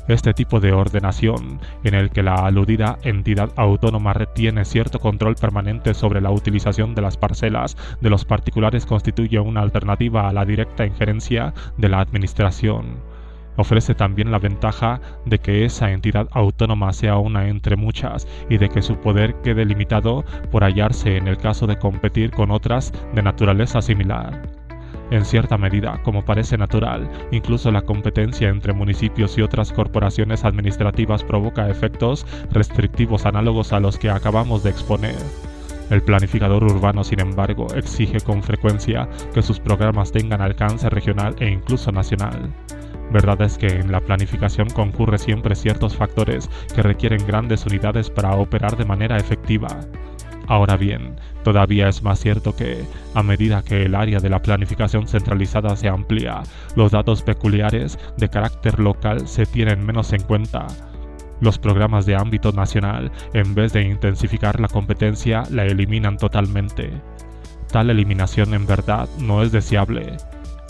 Este tipo de ordenación, en el que la aludida entidad autónoma retiene cierto control permanente sobre la utilización de las parcelas de los particulares, constituye una alternativa a la directa injerencia de la administración. Ofrece también la ventaja de que esa entidad autónoma sea una entre muchas y de que su poder quede limitado por hallarse en el caso de competir con otras de naturaleza similar. En cierta medida, como parece natural, incluso la competencia entre municipios y otras corporaciones administrativas provoca efectos restrictivos análogos a los que acabamos de exponer. El planificador urbano, sin embargo, exige con frecuencia que sus programas tengan alcance regional e incluso nacional. Verdad es que en la planificación concurre siempre ciertos factores que requieren grandes unidades para operar de manera efectiva. Ahora bien, todavía es más cierto que, a medida que el área de la planificación centralizada se amplía, los datos peculiares de carácter local se tienen menos en cuenta. Los programas de ámbito nacional, en vez de intensificar la competencia, la eliminan totalmente. Tal eliminación en verdad no es deseable.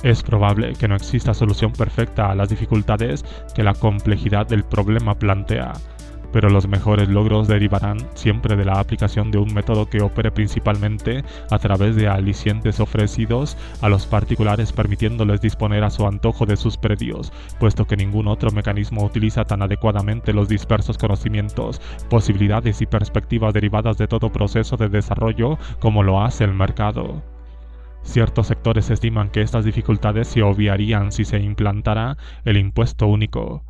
Es probable que no exista solución perfecta a las dificultades que la complejidad del problema plantea, pero los mejores logros derivarán siempre de la aplicación de un método que opere principalmente a través de alicientes ofrecidos a los particulares, permitiéndoles disponer a su antojo de sus predios, puesto que ningún otro mecanismo utiliza tan adecuadamente los dispersos conocimientos, posibilidades y perspectivas derivadas de todo proceso de desarrollo como lo hace el mercado. Ciertos sectores estiman que estas dificultades se obviarían si se implantara el impuesto único,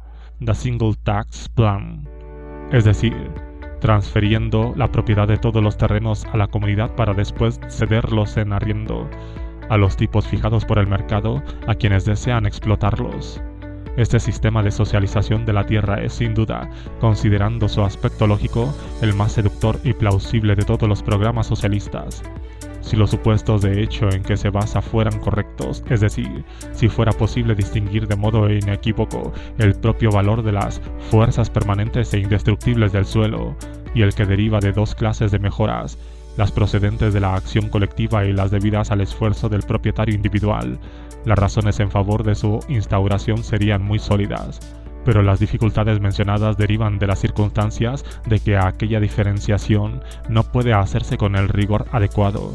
the Single Tax Plan, es decir, transfiriendo la propiedad de todos los terrenos a la comunidad para después cederlos en arriendo a los tipos fijados por el mercado a quienes desean explotarlos. Este sistema de socialización de la tierra es, sin duda, considerando su aspecto lógico, el más seductor y plausible de todos los programas socialistas. Si los supuestos de hecho en que se basa fueran correctos, es decir, si fuera posible distinguir de modo inequívoco el propio valor de las fuerzas permanentes e indestructibles del suelo, y el que deriva de dos clases de mejoras, las procedentes de la acción colectiva y las debidas al esfuerzo del propietario individual, las razones en favor de su instauración serían muy sólidas. Pero las dificultades mencionadas derivan de las circunstancias de que aquella diferenciación no puede hacerse con el rigor adecuado.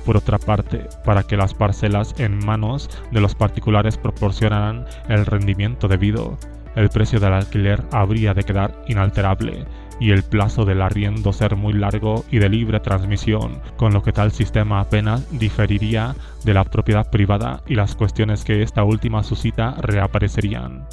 Por otra parte, para que las parcelas en manos de los particulares proporcionaran el rendimiento debido, el precio del alquiler habría de quedar inalterable y el plazo del arriendo ser muy largo y de libre transmisión, con lo que tal sistema apenas diferiría de la propiedad privada y las cuestiones que esta última suscita reaparecerían.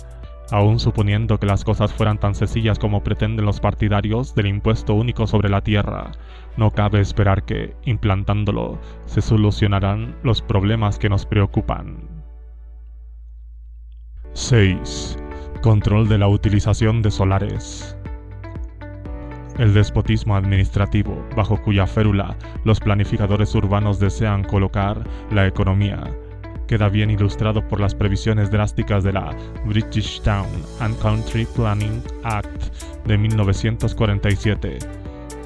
Aún suponiendo que las cosas fueran tan sencillas como pretenden los partidarios del impuesto único sobre la tierra, no cabe esperar que, implantándolo, se solucionarán los problemas que nos preocupan. 6. Control de la utilización de solares. El despotismo administrativo, bajo cuya férula los planificadores urbanos desean colocar la economía, queda bien ilustrado por las previsiones drásticas de la British Town and Country Planning Act de 1947.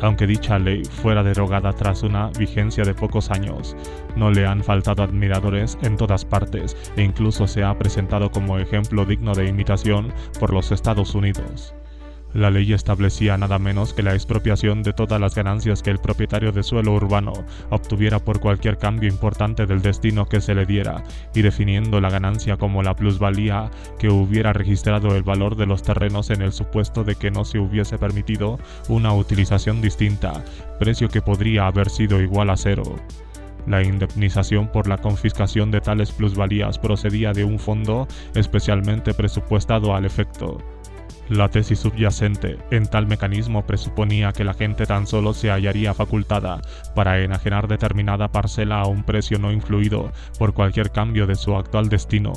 Aunque dicha ley fuera derogada tras una vigencia de pocos años, no le han faltado admiradores en todas partes e incluso se ha presentado como ejemplo digno de imitación por los Estados Unidos. La ley establecía nada menos que la expropiación de todas las ganancias que el propietario de suelo urbano obtuviera por cualquier cambio importante del destino que se le diera, y definiendo la ganancia como la plusvalía que hubiera registrado el valor de los terrenos en el supuesto de que no se hubiese permitido una utilización distinta, precio que podría haber sido igual a cero. La indemnización por la confiscación de tales plusvalías procedía de un fondo especialmente presupuestado al efecto. La tesis subyacente en tal mecanismo presuponía que la gente tan solo se hallaría facultada para enajenar determinada parcela a un precio no influido por cualquier cambio de su actual destino.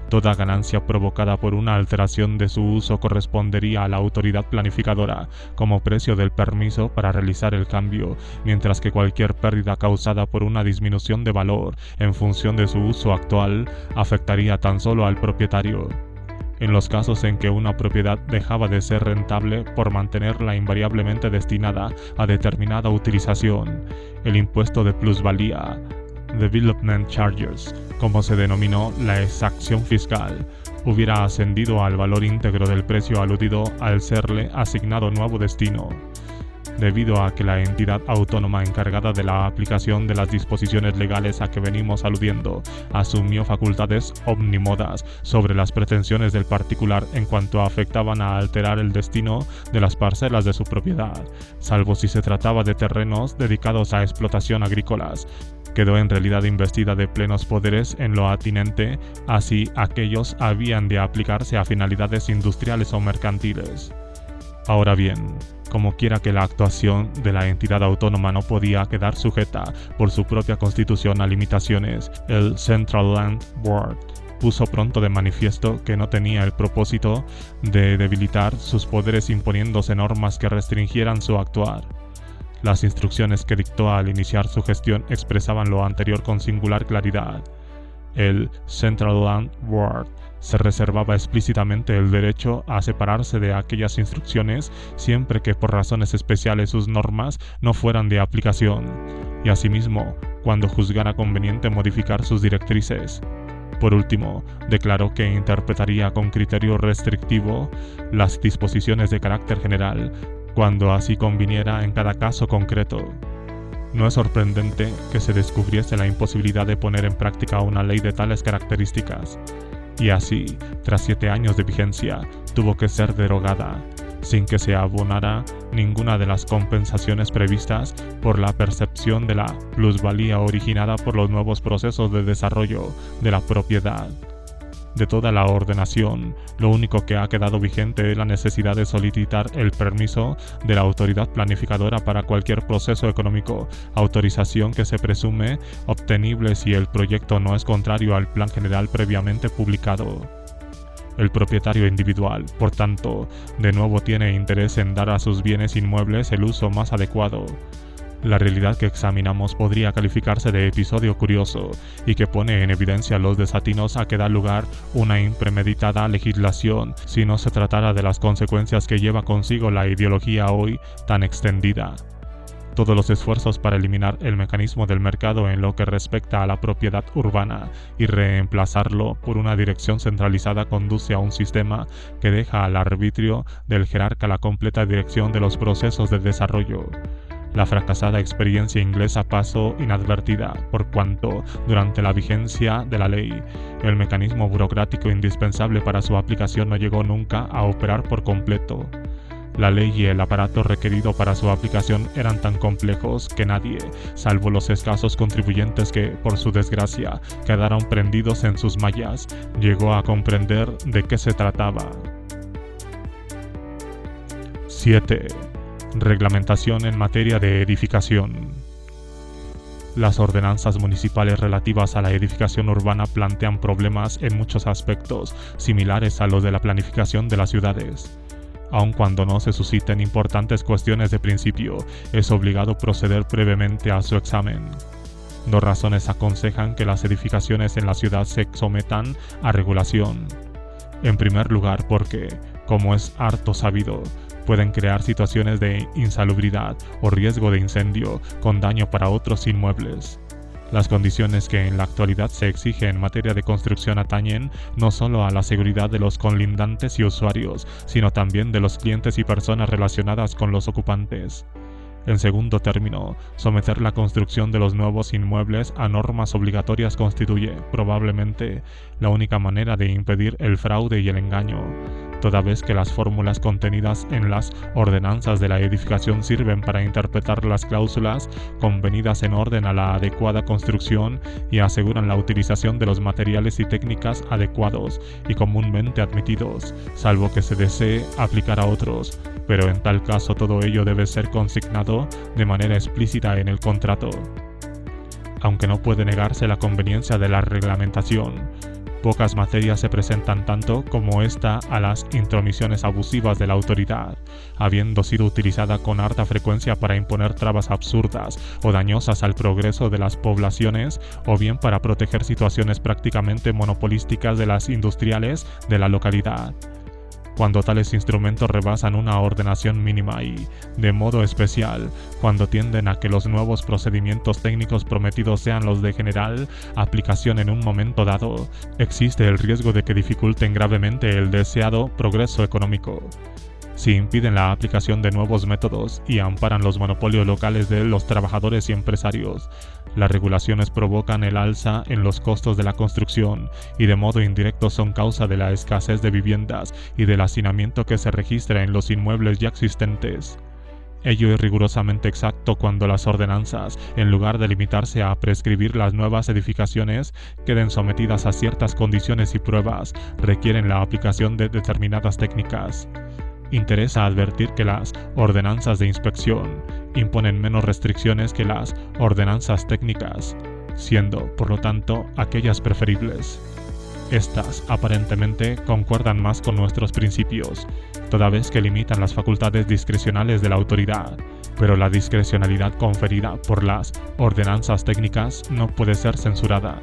Toda ganancia provocada por una alteración de su uso correspondería a la autoridad planificadora como precio del permiso para realizar el cambio, mientras que cualquier pérdida causada por una disminución de valor en función de su uso actual afectaría tan solo al propietario. En los casos en que una propiedad dejaba de ser rentable por mantenerla invariablemente destinada a determinada utilización, el impuesto de plusvalía, Development Charges, como se denominó la exacción fiscal, hubiera ascendido al valor íntegro del precio aludido al serle asignado nuevo destino, debido a que la entidad autónoma encargada de la aplicación de las disposiciones legales a que venimos aludiendo asumió facultades omnímodas sobre las pretensiones del particular en cuanto afectaban a alterar el destino de las parcelas de su propiedad, salvo si se trataba de terrenos dedicados a explotación agrícolas. Quedó en realidad investida de plenos poderes en lo atinente, así aquellos habían de aplicarse a finalidades industriales o mercantiles. Ahora bien, como quiera que la actuación de la entidad autónoma no podía quedar sujeta por su propia constitución a limitaciones, el Central Land Board puso pronto de manifiesto que no tenía el propósito de debilitar sus poderes imponiéndose normas que restringieran su actuar. Las instrucciones que dictó al iniciar su gestión expresaban lo anterior con singular claridad. El Central Land Board se reservaba explícitamente el derecho a separarse de aquellas instrucciones siempre que por razones especiales sus normas no fueran de aplicación, y asimismo, cuando juzgara conveniente modificar sus directrices. Por último, declaró que interpretaría con criterio restrictivo las disposiciones de carácter general, cuando así conviniera en cada caso concreto. No es sorprendente que se descubriese la imposibilidad de poner en práctica una ley de tales características, y así, tras 7 años de vigencia, tuvo que ser derogada, sin que se abonara ninguna de las compensaciones previstas por la percepción de la plusvalía originada por los nuevos procesos de desarrollo de la propiedad. De toda la ordenación, lo único que ha quedado vigente es la necesidad de solicitar el permiso de la autoridad planificadora para cualquier proceso económico, autorización que se presume obtenible si el proyecto no es contrario al plan general previamente publicado. El propietario individual, por tanto, de nuevo tiene interés en dar a sus bienes inmuebles el uso más adecuado. La realidad que examinamos podría calificarse de episodio curioso y que pone en evidencia los desatinos a que da lugar una impremeditada legislación si no se tratara de las consecuencias que lleva consigo la ideología hoy tan extendida. Todos los esfuerzos para eliminar el mecanismo del mercado en lo que respecta a la propiedad urbana y reemplazarlo por una dirección centralizada conduce a un sistema que deja al arbitrio del jerarca la completa dirección de los procesos de desarrollo. La fracasada experiencia inglesa pasó inadvertida, por cuanto, durante la vigencia de la ley, el mecanismo burocrático indispensable para su aplicación no llegó nunca a operar por completo. La ley y el aparato requerido para su aplicación eran tan complejos que nadie, salvo los escasos contribuyentes que, por su desgracia, quedaron prendidos en sus mallas, llegó a comprender de qué se trataba. 7. Reglamentación en materia de edificación. Las ordenanzas municipales relativas a la edificación urbana plantean problemas en muchos aspectos similares a los de la planificación de las ciudades. Aun cuando no se susciten importantes cuestiones de principio, es obligado proceder brevemente a su examen. 2 razones aconsejan que las edificaciones en la ciudad se sometan a regulación. En primer lugar, porque, como es harto sabido, pueden crear situaciones de insalubridad o riesgo de incendio con daño para otros inmuebles. Las condiciones que en la actualidad se exigen en materia de construcción atañen no solo a la seguridad de los colindantes y usuarios, sino también de los clientes y personas relacionadas con los ocupantes. En segundo término, someter la construcción de los nuevos inmuebles a normas obligatorias constituye, probablemente, la única manera de impedir el fraude y el engaño, toda vez que las fórmulas contenidas en las ordenanzas de la edificación sirven para interpretar las cláusulas convenidas en orden a la adecuada construcción y aseguran la utilización de los materiales y técnicas adecuados y comúnmente admitidos, salvo que se desee aplicar a otros, pero en tal caso todo ello debe ser consignado de manera explícita en el contrato. Aunque no puede negarse la conveniencia de la reglamentación, pocas materias se presentan tanto como esta a las intromisiones abusivas de la autoridad, habiendo sido utilizada con harta frecuencia para imponer trabas absurdas o dañosas al progreso de las poblaciones, o bien para proteger situaciones prácticamente monopolísticas de las industriales de la localidad. cuando tales instrumentos rebasan una ordenación mínima y, de modo especial, cuando tienden a que los nuevos procedimientos técnicos prometidos sean los de general aplicación en un momento dado, existe el riesgo de que dificulten gravemente el deseado progreso económico. Si impiden la aplicación de nuevos métodos y amparan los monopolios locales de los trabajadores y empresarios, las regulaciones provocan el alza en los costos de la construcción y de modo indirecto son causa de la escasez de viviendas y del hacinamiento que se registra en los inmuebles ya existentes. Ello es rigurosamente exacto cuando las ordenanzas, en lugar de limitarse a prescribir las nuevas edificaciones, queden sometidas a ciertas condiciones y pruebas, requieren la aplicación de determinadas técnicas. Interesa advertir que las ordenanzas de inspección imponen menos restricciones que las ordenanzas técnicas, siendo, por lo tanto, aquellas preferibles. Estas, aparentemente, concuerdan más con nuestros principios, toda vez que limitan las facultades discrecionales de la autoridad, pero la discrecionalidad conferida por las ordenanzas técnicas no puede ser censurada.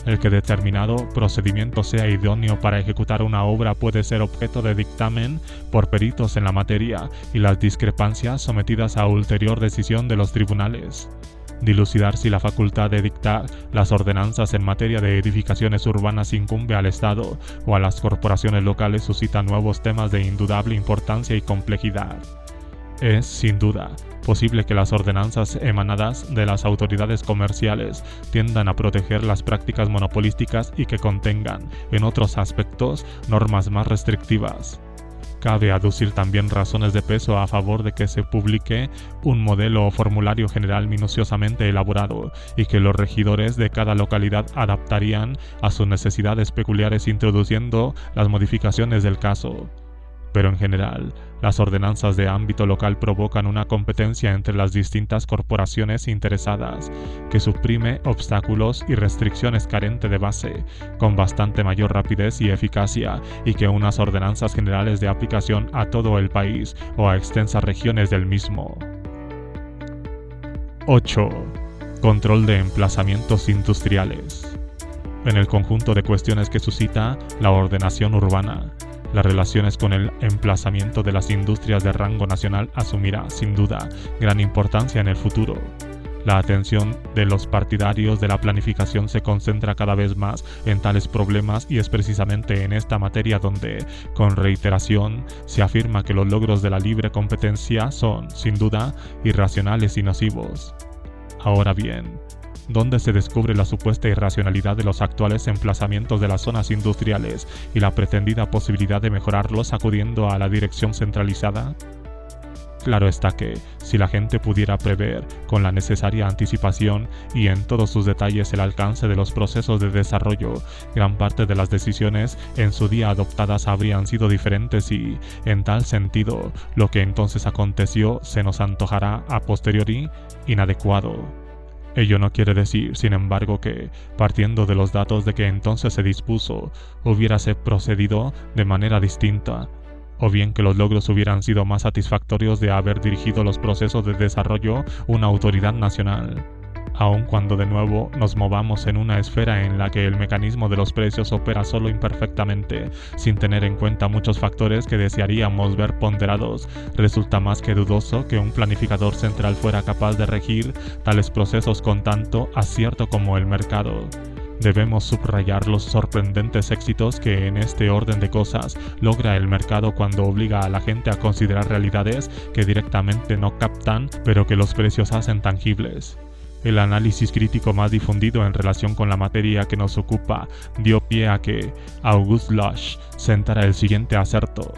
El que determinado procedimiento sea idóneo para ejecutar una obra puede ser objeto de dictamen por peritos en la materia y las discrepancias sometidas a ulterior decisión de los tribunales. Dilucidar si la facultad de dictar las ordenanzas en materia de edificaciones urbanas incumbe al Estado o a las corporaciones locales suscita nuevos temas de indudable importancia y complejidad. Es, sin duda, posible que las ordenanzas emanadas de las autoridades comerciales tiendan a proteger las prácticas monopolísticas y que contengan, en otros aspectos, normas más restrictivas. Cabe aducir también razones de peso a favor de que se publique un modelo o formulario general minuciosamente elaborado y que los regidores de cada localidad adaptarían a sus necesidades peculiares introduciendo las modificaciones del caso. Pero en general, las ordenanzas de ámbito local provocan una competencia entre las distintas corporaciones interesadas, que suprime obstáculos y restricciones carente de base, con bastante mayor rapidez y eficacia, y que unas ordenanzas generales de aplicación a todo el país o a extensas regiones del mismo. 8. Control de emplazamientos industriales. En el conjunto de cuestiones que suscita la ordenación urbana, las relaciones con el emplazamiento de las industrias de rango nacional asumirá, sin duda, gran importancia en el futuro. La atención de los partidarios de la planificación se concentra cada vez más en tales problemas y es precisamente en esta materia donde, con reiteración, se afirma que los logros de la libre competencia son, sin duda, irracionales y nocivos. Ahora bien, ¿dónde se descubre la supuesta irracionalidad de los actuales emplazamientos de las zonas industriales y la pretendida posibilidad de mejorarlos acudiendo a la dirección centralizada? Claro está que, si la gente pudiera prever con la necesaria anticipación y en todos sus detalles el alcance de los procesos de desarrollo, gran parte de las decisiones en su día adoptadas habrían sido diferentes y, en tal sentido, lo que entonces aconteció se nos antojará a posteriori inadecuado. Ello no quiere decir, sin embargo, que, partiendo de los datos de que entonces se dispuso, hubiérase procedido de manera distinta, o bien que los logros hubieran sido más satisfactorios de haber dirigido los procesos de desarrollo una autoridad nacional. Aun cuando de nuevo nos movamos en una esfera en la que el mecanismo de los precios opera solo imperfectamente, sin tener en cuenta muchos factores que desearíamos ver ponderados, resulta más que dudoso que un planificador central fuera capaz de regir tales procesos con tanto acierto como el mercado. Debemos subrayar los sorprendentes éxitos que en este orden de cosas logra el mercado cuando obliga a la gente a considerar realidades que directamente no captan, pero que los precios hacen tangibles. El análisis crítico más difundido en relación con la materia que nos ocupa dio pie a que August Lush sentara el siguiente aserto.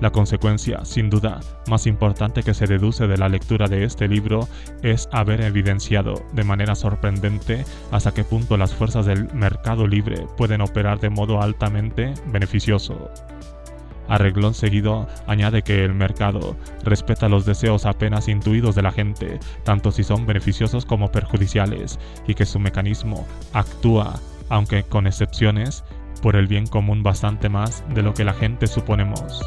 La consecuencia, sin duda, más importante que se deduce de la lectura de este libro es haber evidenciado, de manera sorprendente, hasta qué punto las fuerzas del mercado libre pueden operar de modo altamente beneficioso. A reglón seguido, añade que el mercado respeta los deseos apenas intuidos de la gente, tanto si son beneficiosos como perjudiciales, y que su mecanismo actúa, aunque con excepciones, por el bien común bastante más de lo que la gente suponemos.